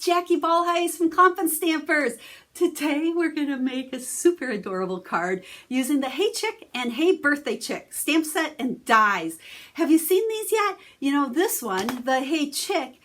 Jackie Bolhuis from Klompen Stampers. Today we're going to make a super adorable card using the Hey Chick and Hey Birthday Chick stamp set and dies. Have you seen these yet? You know, this one, the Hey Chick,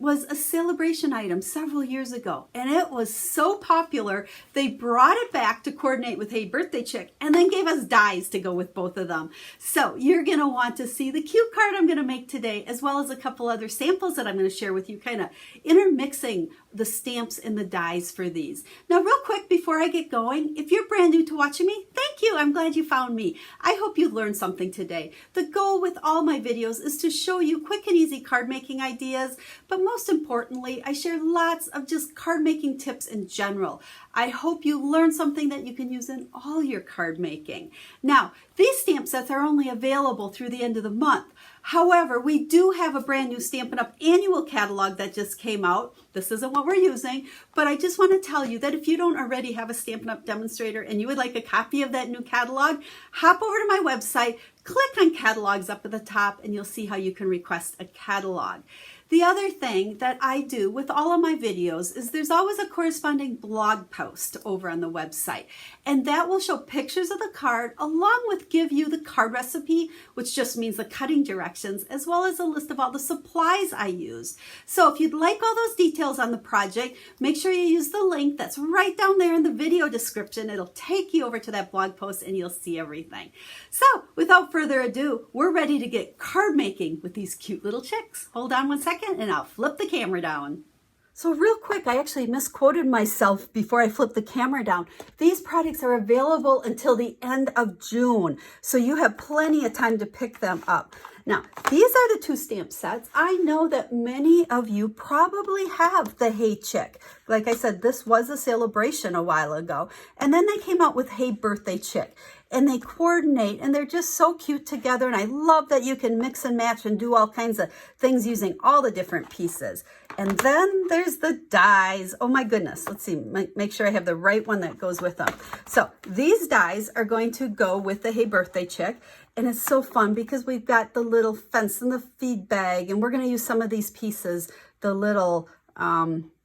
was a Sale-a-bration item several years ago, and it was so popular they brought it back to coordinate with Hey Birthday Chick and then gave us dies to go with both of them. So you're going to want to see the cute card I'm going to make today, as well as a couple other samples that I'm going to share with you, kind of intermixing the stamps and the dies for these. Now, real quick before I get going, if you're brand new to watching me, thank you. I'm glad you found me. I hope you learned something today. The goal with all my videos is to show you quick and easy card making ideas, but most importantly, I share lots of just card making tips in general. I hope you learn something that you can use in all your card making. Now, these stamp sets are only available through the end of the month. However, we do have a brand new Stampin' Up! Annual catalog that just came out. This isn't what we're using, but I just want to tell you that if you don't already have a Stampin' Up! Demonstrator and you would like a copy of that new catalog, hop over to my website, click on catalogs up at the top, and you'll see how you can request a catalog. The other thing that I do with all of my videos is there's always a corresponding blog post over on the website, and that will show pictures of the card along with give you the card recipe, which just means the cutting directions, as well as a list of all the supplies I use. So if you'd like all those details on the project, make sure you use the link that's right down there in the video description. It'll take you over to that blog post and you'll see everything. So without further ado, we're ready to get card making with these cute little chicks. Hold on one second and I'll flip the camera down. So real quick, I actually misquoted myself before I flipped the camera down. These products are available until the end of June, so you have plenty of time to pick them up. Now, these are the two stamp sets. I know that many of you probably have the Hey Chick. Like I said, this was a Sale-a-bration a while ago. And then they came out with Hey Birthday Chick. And they coordinate, and they're just so cute together. And I love that you can mix and match and do all kinds of things using all the different pieces. And then there's the dies. Oh my goodness. Let's see, make sure I have the right one that goes with them. So these dies are going to go with the Hey Birthday Chick. And it's so fun because we've got the little fence and the feed bag, and we're going to use some of these pieces, the little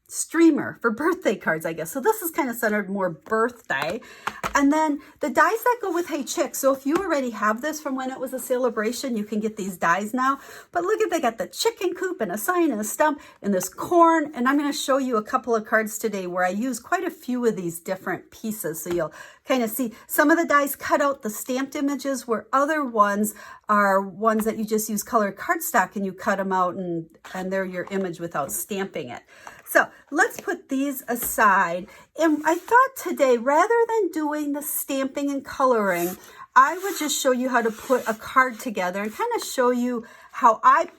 streamer for birthday cards, I guess. So this is kind of centered more birthday. And then the dies that go with Hey Chick. So if you already have this from when it was a Sale-a-bration, you can get these dies now. But look at, they got the chicken coop and a sign and a stump and this corn. And I'm going to show you a couple of cards today where I use quite a few of these different pieces. So you'll kind of see some of the dies cut out the stamped images, where other ones are ones that you just use colored cardstock and you cut them out and they're your image without stamping it. So let's put these aside. And I thought today, rather than doing the stamping and coloring, I would just show you how to put a card together and kind of show you how I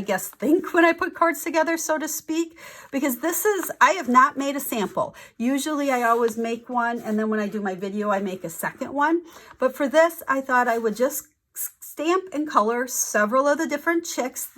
guess think when I put cards together, so to speak, because I have not made a sample. Usually I always make one, and then when I do my video, I make a second one. But for this, I thought I would just stamp and color several of the different chicks.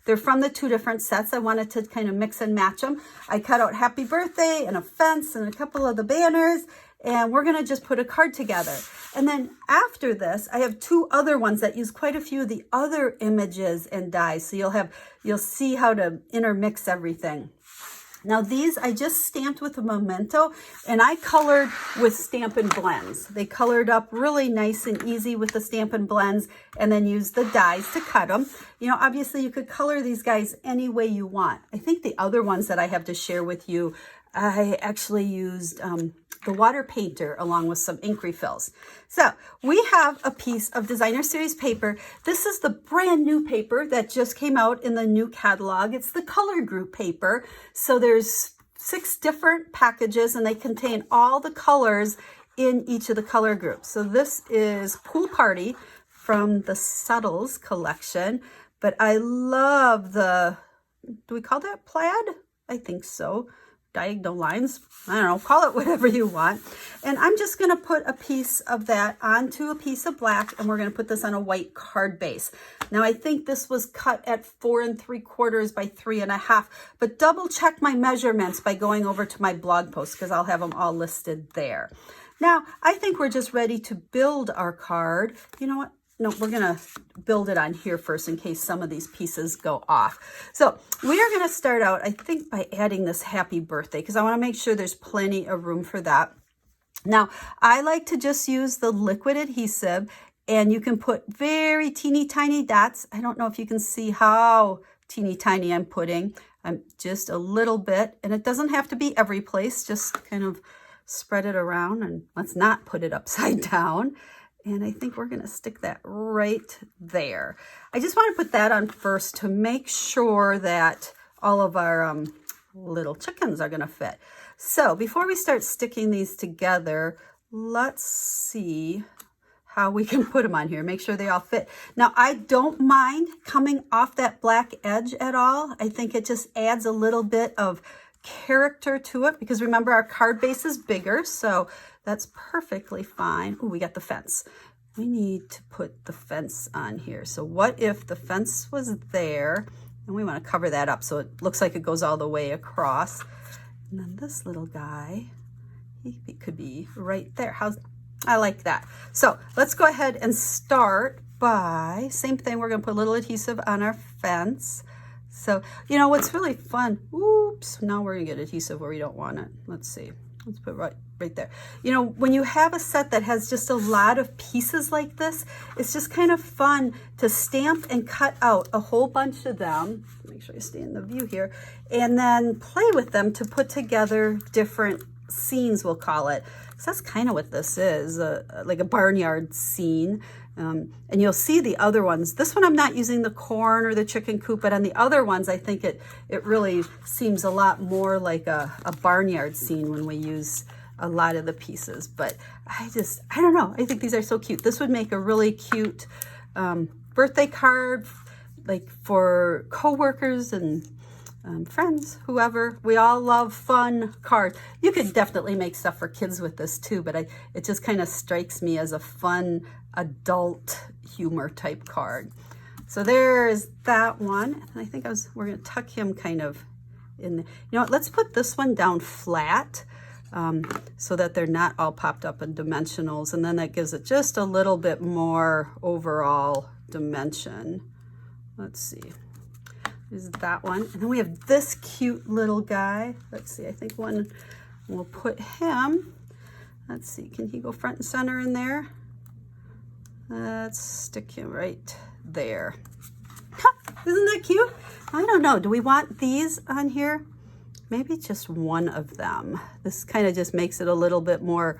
They're from the two different sets. I wanted to kind of mix and match them. I cut out Happy Birthday and a fence and a couple of the banners, and we're going to just put a card together. And then after this, I have two other ones that use quite a few of the other images and dies. So you'll see how to intermix everything. Now these I just stamped with a Memento, and I colored with Stampin' Blends. They colored up really nice and easy with the Stampin' Blends, and then used the dies to cut them. You know, obviously you could color these guys any way you want. I think the other ones that I have to share with you, I actually used the water painter along with some ink refills. So we have a piece of Designer Series paper. This is the brand new paper that just came out in the new catalog. It's the color group paper. So there's 6 different packages, and they contain all the colors in each of the color groups. So this is Pool Party from the Subtles collection, but I love the, do we call that plaid? I think so. Diagonal lines, I don't know, call it whatever you want. And I'm just going to put a piece of that onto a piece of black, and we're going to put this on a white card base. Now I think this was cut at 4 3/4 by 3.5, but double check my measurements by going over to my blog post, because I'll have them all listed there. Now I think we're just ready to build our card. You know what? no, we're gonna build it on here first in case some of these pieces go off. So we are gonna start out, I think, by adding this happy birthday, because I wanna make sure there's plenty of room for that. Now, I like to just use the liquid adhesive, and you can put very teeny tiny dots. I don't know if you can see how teeny tiny I'm putting. I'm just a little bit, and it doesn't have to be every place, just kind of spread it around, and let's not put it upside down. And I think we're gonna stick that right there. I just wanna put that on first to make sure that all of our little chickens are gonna fit. So before we start sticking these together, let's see how we can put them on here, make sure they all fit. Now, I don't mind coming off that black edge at all. I think it just adds a little bit of character to it, because remember, our card base is bigger, so that's perfectly fine. Oh, we got the fence. We need to put the fence on here. So what if the fence was there, and we want to cover that up so it looks like it goes all the way across. And then this little guy, he could be right there. I like that. So let's go ahead and start by, same thing, we're gonna put a little adhesive on our fence. So, you know, what's really fun, oops, now we're gonna get adhesive where we don't want it. Let's see, let's put right there. You know, when you have a set that has just a lot of pieces like this, it's just kind of fun to stamp and cut out a whole bunch of them. Make sure you stay in the view here. And then play with them to put together different scenes, we'll call it. So that's kind of what this is, like a barnyard scene. And you'll see the other ones. This one I'm not using the corn or the chicken coop, but on the other ones, I think it really seems a lot more like a barnyard scene when we use a lot of the pieces. But I don't know. I think these are so cute. This would make a really cute birthday card, like for coworkers and friends, whoever. We all love fun cards. You could definitely make stuff for kids with this too, but it just kind of strikes me as a fun adult humor type card. So there's that one. And I think we're gonna tuck him kind of in the, you know what, let's put this one down flat so that they're not all popped up in dimensionals, and then that gives it just a little bit more overall dimension. Let's see. Is that one. And then we have this cute little guy. Let's see, I think one, we'll put him. Let's see, can he go front and center in there? Let's stick him right there. Isn't that cute? I don't know, do we want these on here? Maybe just one of them. This kind of just makes it a little bit more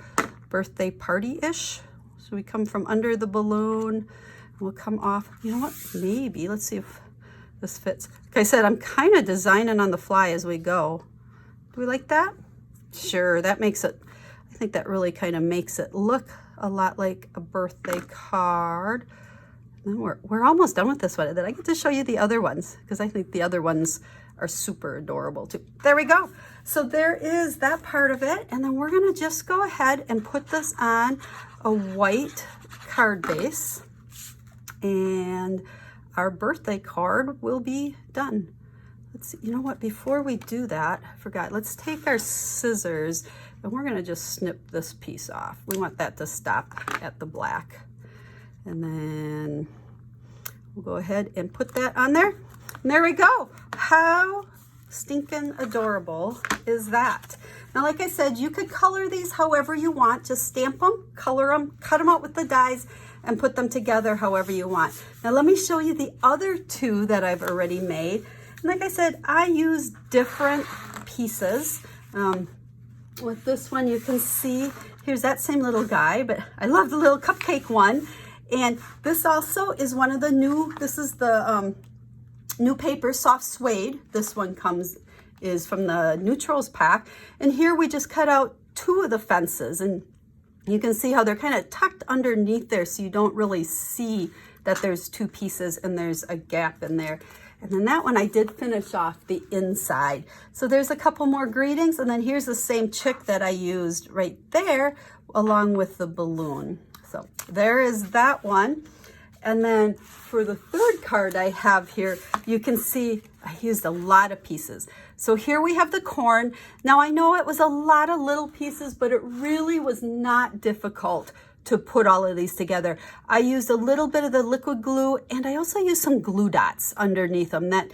birthday party-ish. So we come from under the balloon, we'll come off. You know what, maybe, let's see if this fits. Like I said, I'm kind of designing on the fly as we go. Do we like that? Sure, that makes it, I think that really kind of makes it look a lot like a birthday card. And then we're almost done with this one. Then I get to show you the other ones, because I think the other ones are super adorable too. There we go. So there is that part of it. And then we're gonna just go ahead and put this on a white card base. And our birthday card will be done. Let's see, you know what, before we do that, I forgot, let's take our scissors and we're gonna just snip this piece off. We want that to stop at the black. And then we'll go ahead and put that on there. And there we go. How stinking adorable is that? Now, like I said, you could color these however you want. Just stamp them, color them, cut them out with the dies, and put them together however you want. Now let me show you the other two that I've already made. And like I said, I use different pieces. With this one, you can see, here's that same little guy, but I love the little cupcake one. And this also is one of the new, this is the new paper, soft suede. This one is from the Neutrals pack. And here we just cut out two of the fences, and you can see how they're kind of tucked underneath there, so you don't really see that there's two pieces and there's a gap in there. And then that one I did finish off the inside. So there's a couple more greetings, and then here's the same chick that I used right there along with the balloon. So there is that one. And then for the third card I have here, you can see I used a lot of pieces. So here we have the corn. Now I know it was a lot of little pieces, but it really was not difficult to put all of these together. I used a little bit of the liquid glue, and I also used some glue dots underneath them. That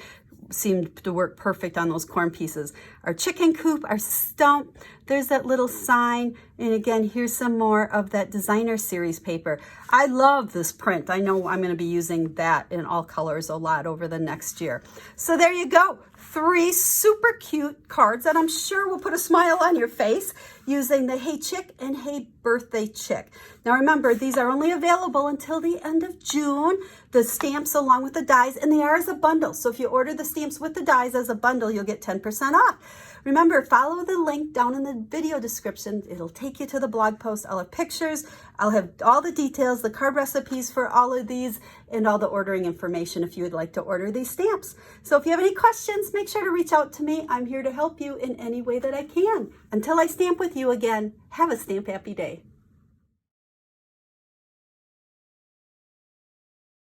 seemed to work perfect on those corn pieces. Our chicken coop, our stump, there's that little sign. And again, here's some more of that designer series paper. I love this print. I know I'm going to be using that in all colors a lot over the next year. So there you go. 3 super cute cards that I'm sure will put a smile on your face using the Hey Chick and Hey Birthday Chick. Now remember, these are only available until the end of June, the stamps along with the dies, and they are as a bundle. So if you order the stamps with the dies as a bundle, you'll get 10% off. Remember, follow the link down in the video description. It'll take you to the blog post. I'll have pictures. I'll have all the details, the card recipes for all of these, and all the ordering information if you would like to order these stamps. So if you have any questions, make sure to reach out to me. I'm here to help you in any way that I can. Until I stamp with you again, have a stamp happy day.